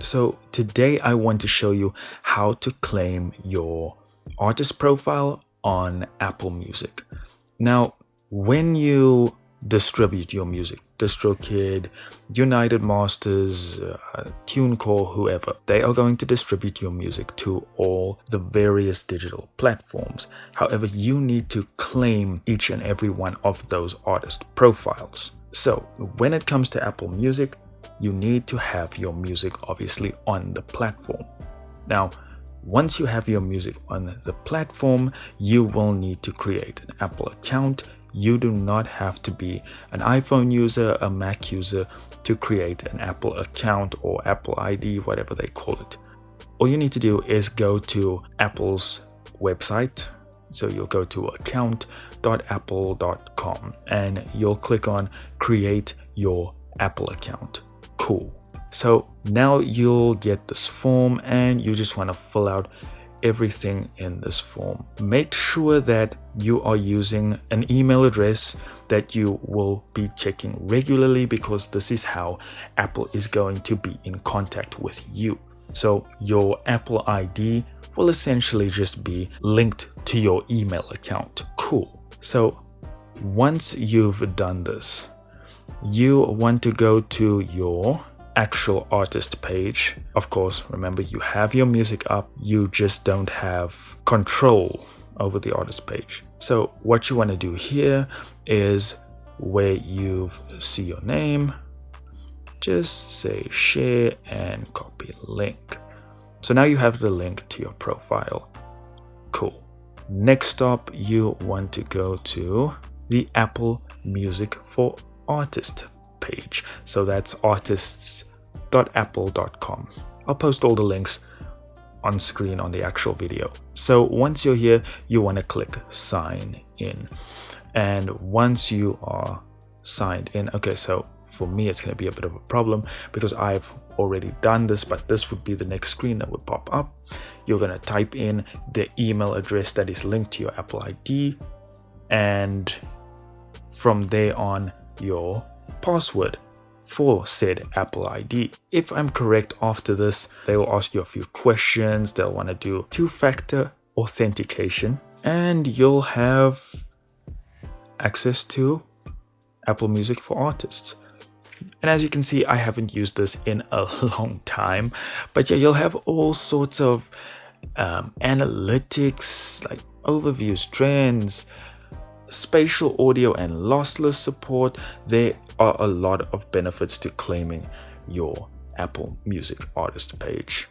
So today I want to show you how to claim your artist profile on Apple Music. Now, when you distribute your music, DistroKid, United Masters, TuneCore, whoever, they are going to distribute your music to all the various digital platforms. However, you need to claim each and every one of those artist profiles. So when it comes to Apple Music, you need to have your music obviously on the platform. Now, once you have your music on the platform, you will need to create an Apple account. You do not have to be an iPhone user, a Mac user to create an Apple account or Apple ID, whatever they call it. All you need to do is go to Apple's website. So you'll go to account.apple.com and you'll click on create your Apple account. Cool. So now you'll get this form and you just want to fill out everything in this form. Make sure that you are using an email address that you will be checking regularly, because this is how Apple is going to be in contact with you. So your Apple ID will essentially just be linked to your email account. Cool. So once you've done this, you want to go to your actual artist page. Of course, remember, you have your music up, you just don't have control over the artist page. So what you want to do here is where you see your name, just say share and copy link. So now you have the link to your profile. Cool. Next up, you want to go to the Apple Music for Artist page. So that's artists.apple.com. I'll post all the links on screen on the actual video. So once you're here, you want to click sign in. And once you are signed in, okay, so for me, it's going to be a bit of a problem because I've already done this, but this would be the next screen that would pop up. You're going to type in the email address that is linked to your Apple ID, and from there on, your password for said Apple ID. If I'm correct, after this, they will ask you a few questions. They'll want to do two-factor authentication, and you'll have access to Apple Music for Artists. And as you can see, I haven't used this in a long time, but yeah, you'll have all sorts of analytics, like overviews, trends, spatial audio and lossless support. There are a lot of benefits to claiming your Apple Music artist page.